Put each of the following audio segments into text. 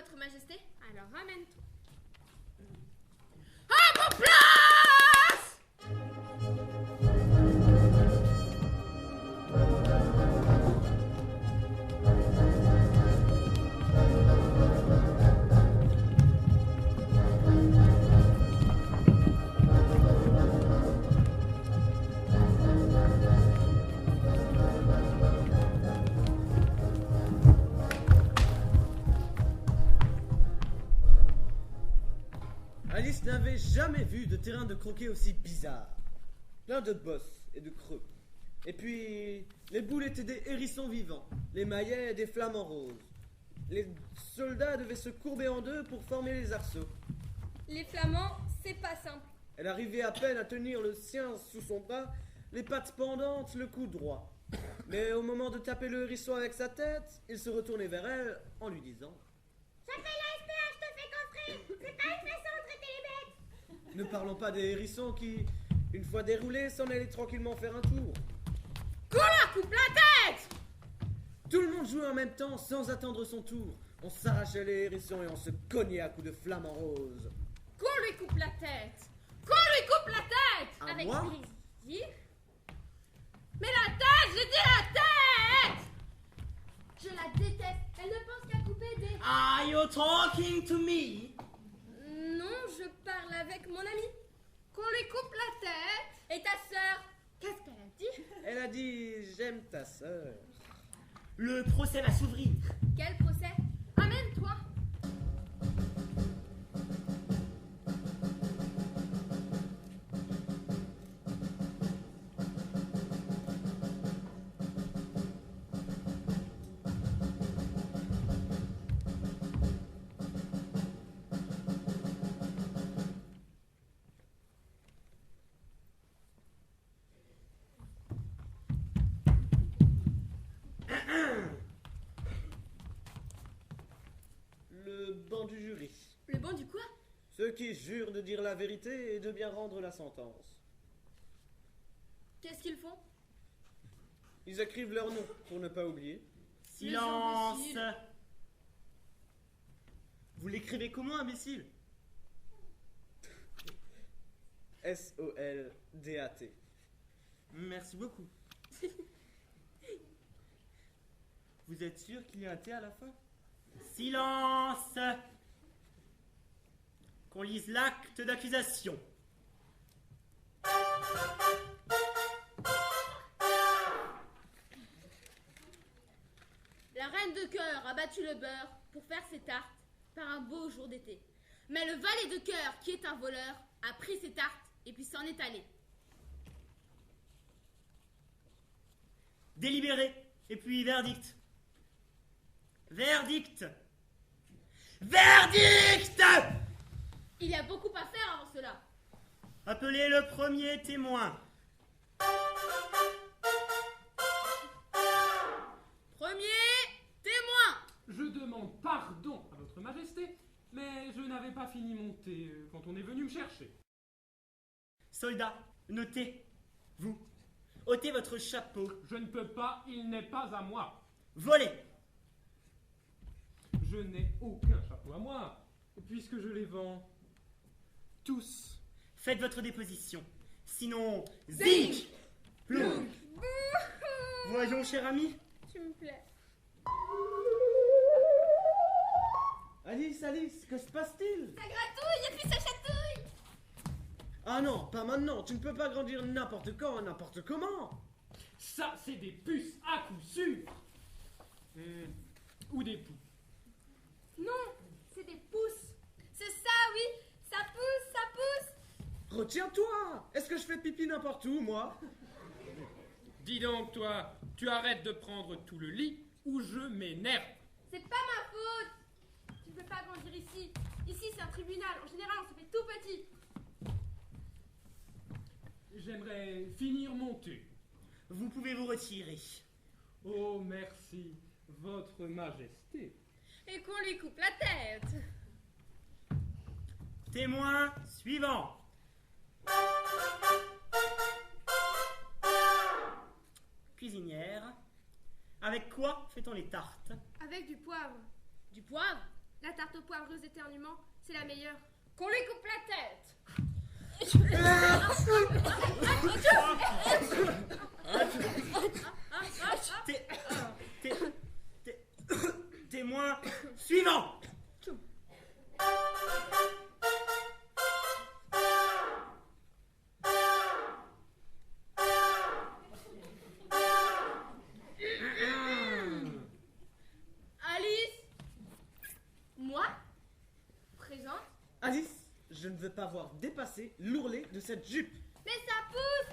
votre majesté. Alors ramène-toi. À vos places! Alice n'avait jamais vu de terrain de croquet aussi bizarre. Plein de bosses et de creux. Et puis, les boules étaient des hérissons vivants, les maillets des flamants roses. Les soldats devaient se courber en deux pour former les arceaux. Les flamands, c'est pas simple. Elle arrivait à peine à tenir le sien sous son bras, les pattes pendantes, le cou droit. Mais au moment de taper le hérisson avec sa tête, il se retournait vers elle en lui disant « J'appelle la SPA, je te fais coffrer. C'est pas une façon de traiter les bêtes. » Ne parlons pas des hérissons qui, une fois déroulés, s'en allaient tranquillement faire un tour. Qu'on la coupe la tête! Tout le monde jouait en même temps sans attendre son tour. On s'arrachait les hérissons et on se cognait à coups de flamants roses. Qu'on lui coupe la tête! Qu'on lui coupe la tête! À Avec moi plaisir. Mais la tête, j'ai dit la tête! Je la déteste. Elle ne pense qu'à couper des... Are you talking to me? Non, je parle avec mon ami. Qu'on lui coupe la tête! Et ta sœur, qu'est-ce qu'elle a dit? Elle a dit « J'aime ta sœur ». Le procès va s'ouvrir. Quel procès? Amène-toi! Le banc du jury. Le banc du quoi? Ceux qui jurent de dire la vérité et de bien rendre la sentence. Qu'est-ce qu'ils font? Ils écrivent leur nom pour ne pas oublier. Silence. imbéciles. Vous l'écrivez comment, imbécile? S-O-L-D-A-T. Merci beaucoup. Vous êtes sûr qu'il y a un T à la fin? Silence. Qu'on lise l'acte d'accusation. La reine de cœur a battu le beurre pour faire ses tartes par un beau jour d'été. Mais le valet de cœur, qui est un voleur, a pris ses tartes et puis s'en est allé. Délibéré. Et puis verdict. Verdict. Verdict. Il y a beaucoup à faire avant cela. Appelez le premier témoin. Premier témoin. Je demande pardon à votre majesté, mais je n'avais pas fini mon thé quand on est venu me chercher. Soldat, notez. Vous, ôtez votre chapeau. Je ne peux pas, il n'est pas à moi. Volez. Je n'ai aucun chapeau à moi, puisque je les vends tous. Faites votre déposition. Sinon, zing. Ploum. Voyons, cher ami. Tu me plais. Alice, Alice, que se passe-t-il? Ça gratouille et puis ça chatouille. Ah non, pas maintenant. Tu ne peux pas grandir n'importe quand, n'importe comment. Ça, c'est des puces à coup sûr. Ou des poux. Non, c'est des pousses. C'est ça, oui. Ça pousse, ça pousse. Retiens-toi. Est-ce que je fais pipi n'importe où, moi? Dis donc, toi, tu arrêtes de prendre tout le lit ou je m'énerve. C'est pas ma faute. Tu ne peux pas grandir ici. Ici, c'est un tribunal. En général, on se fait tout petit. J'aimerais finir mon thé. Vous pouvez vous retirer. Oh, merci, votre majesté. Et qu'on lui coupe la tête. Témoin suivant. Cuisinière. Avec quoi fait-on les tartes? Avec du poivre. Du poivre? La tarte aux poivreuses éternuement, c'est la meilleure. Qu'on lui coupe la tête. Témoin suivant. Alice. Moi. Présente. Alice, je ne veux pas voir dépasser l'ourlet de cette jupe. Mais ça pousse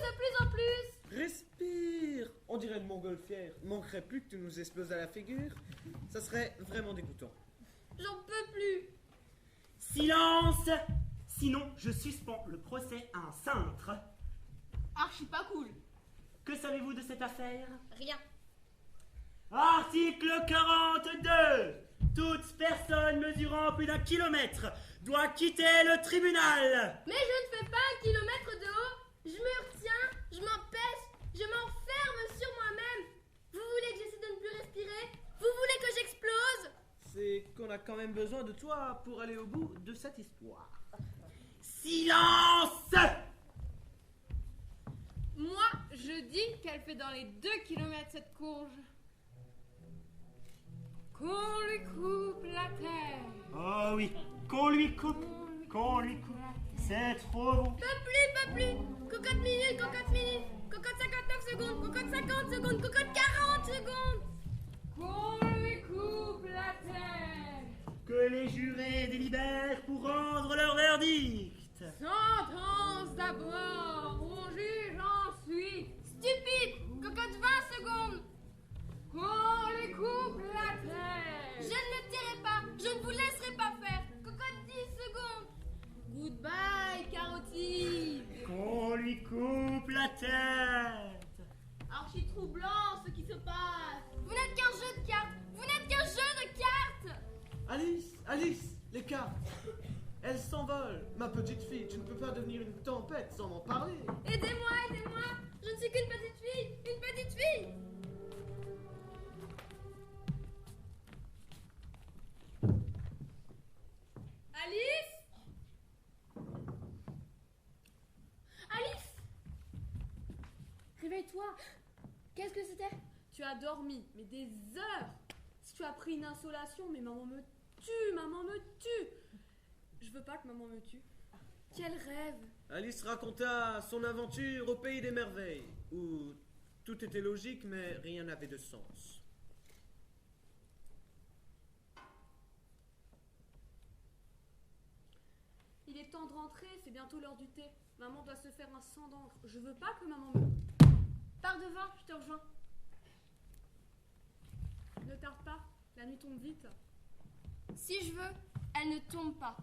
de plus en plus. Respire. On dirait une montgolfière. Manquerait plus que tu nous exploses à la figure. Ça serait vraiment dégoûtant. J'en peux plus. Silence. Sinon, je suspends le procès à un cintre. Archi pas cool. Que savez-vous de cette affaire? Rien. Article 42. Toute personne mesurant plus d'1 kilomètre doit quitter le tribunal. Mais je ne fais pas 1 kilomètre de haut. Je me retiens, je m'empêche, je m'enferme sur moi-même. Vous voulez que j'essaie de ne plus respirer? Vous voulez que j'explose? C'est qu'on a quand même besoin de toi pour aller au bout de cette histoire. Silence. Moi, je dis qu'elle fait dans les 2 kilomètres cette courge. Qu'on lui coupe la tête. Oh oui, qu'on lui coupe. C'est trop bon. Pas plus. Cocotte minutes, cocotte 59 secondes, cocotte 50 secondes, cocotte 40 secondes. Qu'on lui coupe la tête. Que les jurés délibèrent pour rendre leur verdict. Sentence d'abord, on juge ensuite. Stupide, cocotte 20 secondes. Qu'on lui coupe la tête. Je ne me tairai pas, je ne vous laisserai pas faire. Cocotte 10 secondes. Goodbye, carotide. Qu'on lui coupe la tête. Archi troublant ce qui se passe. Vous n'êtes qu'un jeu de cartes. Vous n'êtes qu'un jeu de cartes. Alice, les cartes. Elles s'envolent. Ma petite fille, tu ne peux pas devenir une tempête sans m'en parler. Aidez-moi. Je ne suis qu'une petite fille. Alice, réveille-toi. Qu'est-ce que c'était? Tu as dormi, mais des heures. Si tu as pris une insolation, mais maman me tue. Je veux pas que maman me tue. Quel rêve. Alice raconta son aventure au pays des merveilles, où tout était logique mais rien n'avait de sens. Il est temps de rentrer, c'est bientôt l'heure du thé. Maman doit se faire un sang d'encre. Je veux pas que maman me... Pars devant, je te rejoins. Ne tarde pas, la nuit tombe vite. Si je veux, elle ne tombe pas.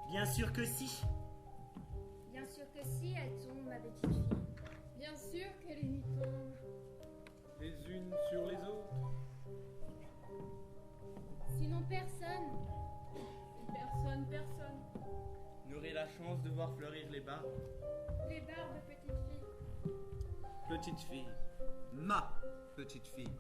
Bien sûr que si. Bien sûr que si, elle tombe, ma petite fille. Bien sûr que les nuits tombent. Les unes sur les autres. Sinon personne. Personne. N'aurait la chance de voir fleurir les barbes. Les barbes de petite fille. Petite fille. Ma petite fille.